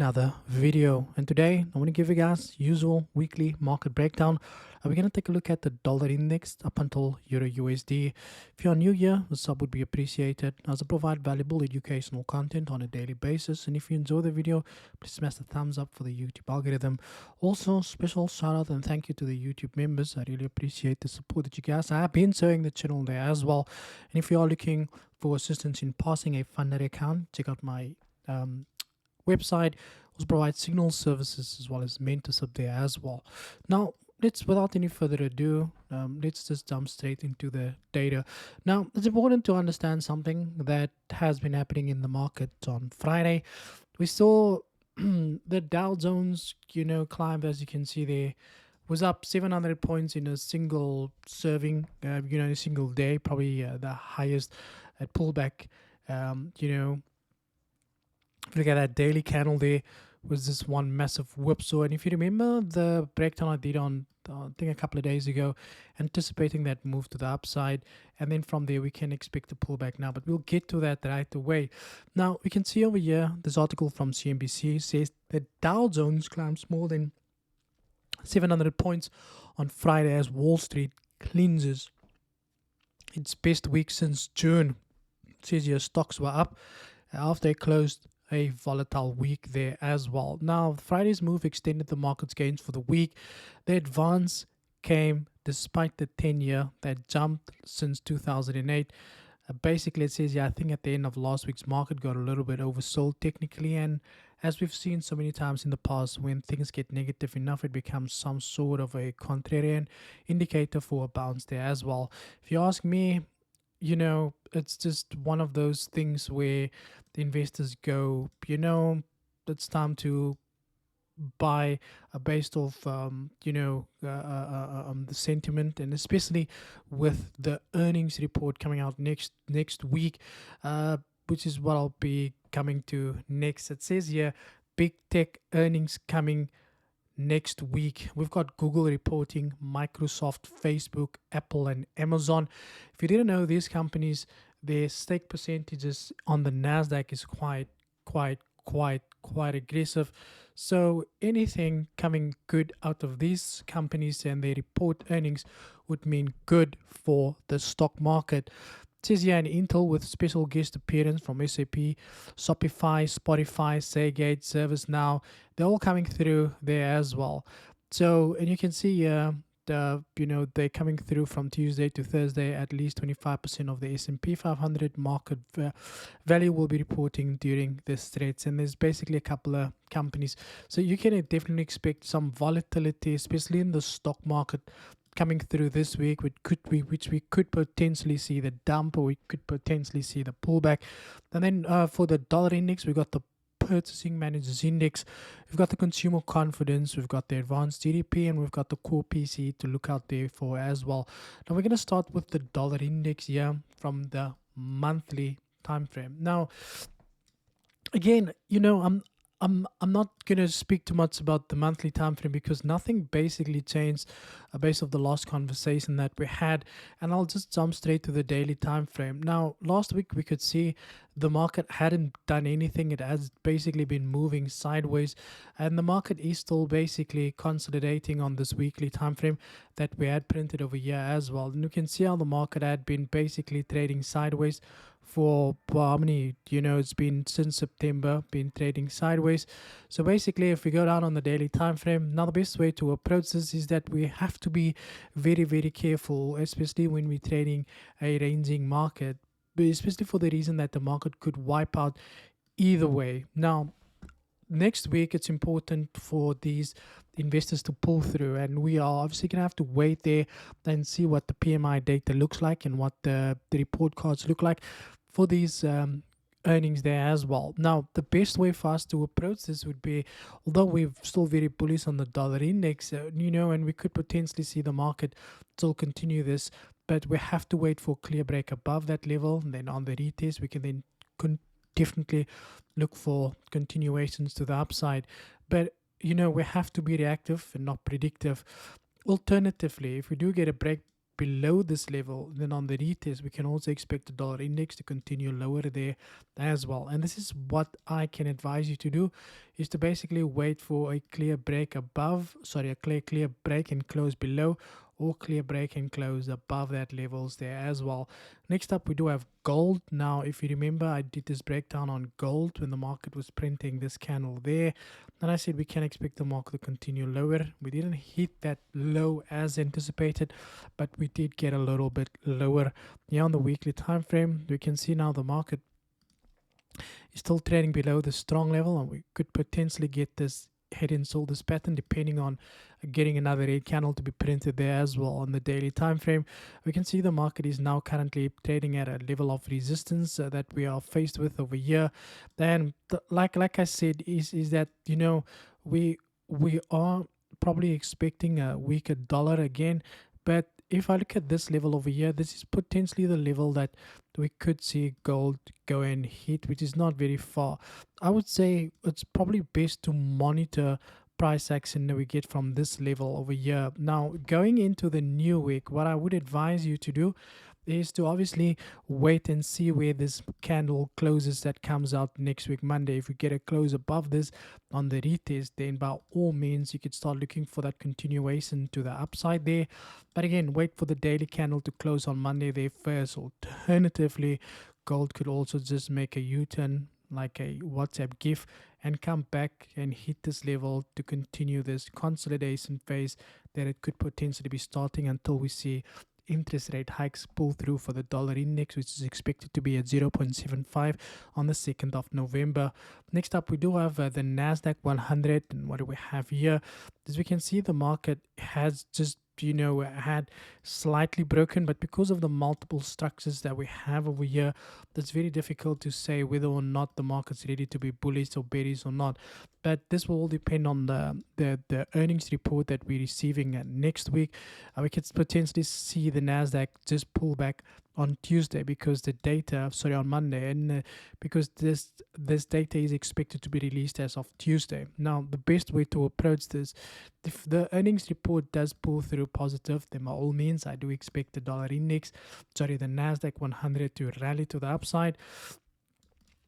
another video, and today I want to give you guys usual weekly market breakdown. We're going to take a look at the dollar index up until Euro USD. If you're new here, the sub would be appreciated as I provide valuable educational content on a daily basis. And if you enjoy the video, please smash the thumbs up for the YouTube algorithm. Also, special shout out and thank you to the YouTube members. I really appreciate the support that you guys have been showing the channel there as well. And if you are looking for assistance in passing a funded account, check out my website. Also provide signal services as well as mentorship there as well. Now, without any further ado, let's just jump straight into the data. Now, it's important to understand something that has been happening in the market on Friday. We saw the Dow Jones, climb, as you can see there, was up 700 points in a single serving, in a single day, probably the highest at pullback, If you look at that daily candle there, was this one massive whipsaw. And if you remember the breakdown I did on, I think a couple of days ago, anticipating that move to the upside. And then from there, we can expect a pullback now. But we'll get to that right away. Now, we can see over here, this article from CNBC says that Dow Jones climbs more than 700 points on Friday as Wall Street cleanses its best week since June. It says here stocks were up after they closed a volatile week there as well. Now, Friday's move extended the market's gains for the week. The advance came despite the 10-year that jumped since 2008. Basically, it says, I think at the end of last week's market got a little bit oversold technically. And as we've seen so many times in the past, when things get negative enough, it becomes some sort of a contrarian indicator for a bounce there as well. If you ask me, it's just one of those things where the investors go, it's time to buy based off, the sentiment, and especially with the earnings report coming out next week, which is what I'll be coming to next. It says here, big tech earnings coming next week. We've got Google reporting, Microsoft, Facebook, Apple, and Amazon. If you didn't know, these companies, their stake percentages on the Nasdaq is quite aggressive. So anything coming good out of these companies and they report earnings would mean good for the stock market. It says here, an Intel with special guest appearance from SAP, Shopify, Spotify, Seagate, ServiceNow. They're all coming through there as well. So, and you can see they're coming through from Tuesday to Thursday. At least 25% of the S&P 500 market value will be reporting during this threads. And there's basically a couple of companies. So you can definitely expect some volatility, especially in the stock market, coming through this week, which we could potentially see the dump, or we could potentially see the pullback. And then for the dollar index, we got the purchasing managers index, we've got the consumer confidence, we've got the advanced GDP, and we've got the core PCE to look out there for as well. Now we're going to start with the dollar index here from the monthly time frame. Now, again, I'm not gonna speak too much about the monthly time frame because nothing basically changed based off the last conversation that we had, and I'll just jump straight to the daily time frame. Now, last week we could see the market hadn't done anything. It has basically been moving sideways, and the market is still basically consolidating on this weekly time frame that we had printed over here as well. And you can see how the market had been basically trading sideways for how many, it's been since September, been trading sideways. So basically, if we go down on the daily time frame, now the best way to approach this is that we have to be very, very careful, especially when we're trading a ranging market, but especially for the reason that the market could wipe out either way. Now, next week, it's important for these investors to pull through, and we are obviously going to have to wait there and see what the PMI data looks like and what the report cards look like for these earnings there as well. Now, the best way for us to approach this would be, although we're still very bullish on the dollar index, and we could potentially see the market still continue this, but we have to wait for a clear break above that level, and then on the retest, we can then definitely look for continuations to the upside. But we have to be reactive and not predictive. Alternatively, if we do get a break below this level, then on the retest, we can also expect the dollar index to continue lower there as well. And this is what I can advise you to do, is to basically wait for a clear break above, sorry, a clear break and close below, or clear break and close above that levels there as well. Next up, we do have gold. Now, if you remember, I did this breakdown on gold when the market was printing this candle there, and I said we can expect the market to continue lower. We didn't hit that low as anticipated, but we did get a little bit lower. Yeah, on the weekly time frame, we can see now the market is still trading below the strong level, and we could potentially get this head and shoulders pattern depending on getting another red candle to be printed there as well. On the daily time frame, we can see the market is now currently trading at a level of resistance that we are faced with over here. Then like I said, is that, you know, we are probably expecting a weaker dollar again, but if I look at this level over here, this is potentially the level that we could see gold go and hit, which is not very far. I would say it's probably best to monitor price action that we get from this level over here. Now, going into the new week, what I would advise you to do is to obviously wait and see where this candle closes that comes out next week Monday. If we get a close above this on the retest, then by all means you could start looking for that continuation to the upside there. But again, wait for the daily candle to close on Monday there first. Alternatively, gold could also just make a U-turn like a WhatsApp GIF and come back and hit this level to continue this consolidation phase that it could potentially be starting until we see interest rate hikes pull through for the dollar index, which is expected to be at 0.75 on the 2nd of November. Next up, we do have the Nasdaq 100, and what do we have here? As we can see, the market has just, you know, had slightly broken, but because of the multiple structures that we have over here, it's very difficult to say whether or not the market's ready to be bullish or bearish or not. But this will all depend on the earnings report that we're receiving next week. We could potentially see the Nasdaq just pull back on Tuesday because the data, sorry, on Monday, and because this data is expected to be released as of Tuesday. Now, the best way to approach this, if the earnings report does pull through positive, then by all means, I do expect the dollar index, sorry, the Nasdaq 100 to rally to the upside.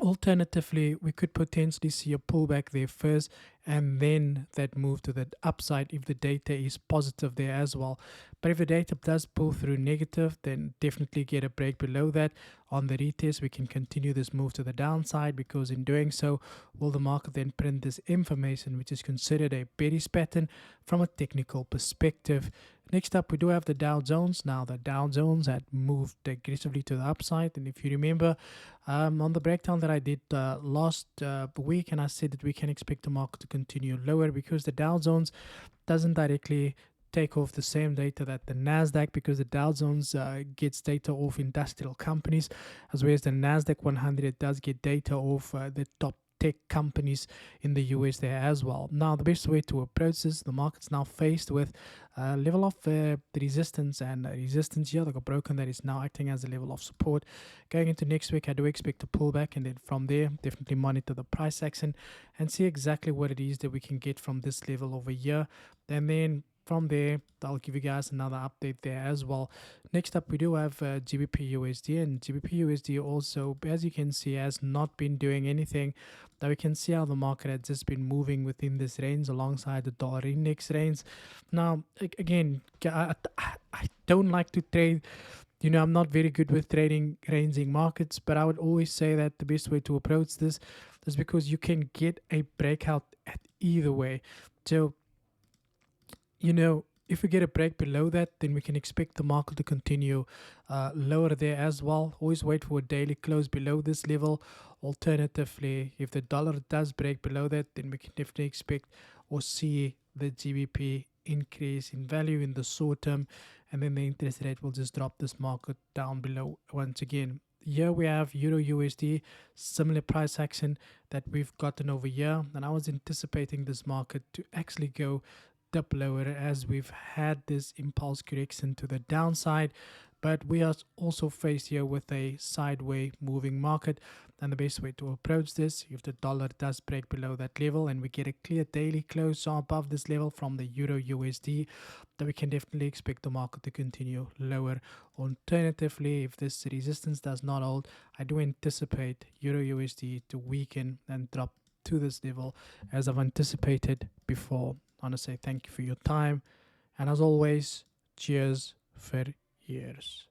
Alternatively, we could potentially see a pullback there first and then that move to the upside if the data is positive there as well. But if the data does pull through negative, then definitely get a break below that. On the retest, we can continue this move to the downside, because in doing so, will the market then print this information, which is considered a bearish pattern from a technical perspective. Next up, we do have the Dow Jones. Now, the Dow Jones had moved aggressively to the upside. And if you remember, on the breakdown that I did last week, and I said that we can expect the market to continue lower because the Dow Jones doesn't directly take off the same data that the Nasdaq, because the Dow Jones gets data off industrial companies, as well as the Nasdaq 100 does get data off the top tech companies in the US there as well. Now, the best way to approach this, the market's now faced with a level of resistance, and resistance here that got broken, that is now acting as a level of support. Going into next week, I do expect a pullback, and then from there, definitely monitor the price action and see exactly what it is that we can get from this level over here. And then from there, I'll give you guys another update there as well. Next up, we do have GBP USD, and GBP USD also, as you can see, has not been doing anything. Now we can see how the market has just been moving within this range alongside the dollar index range. Now, again, I don't like to trade. You know, I'm not very good with trading ranging markets, but I would always say that the best way to approach this is because you can get a breakout at either way. So, you know, if we get a break below that, then we can expect the market to continue lower there as well. Always wait for a daily close below this level. Alternatively, if the dollar does break below that, then we can definitely expect or see the GBP increase in value in the short term, and then the interest rate will just drop this market down below once again. Here we have Euro USD, similar price action that we've gotten over here, and I was anticipating this market to actually go dip lower as we've had this impulse correction to the downside. But we are also faced here with a sideways moving market. And the best way to approach this, if the dollar does break below that level and we get a clear daily close above this level from the Euro USD, then we can definitely expect the market to continue lower. Alternatively, if this resistance does not hold, I do anticipate Euro USD to weaken and drop to this level as I've anticipated before. I want to say thank you for your time. And as always, cheers for years.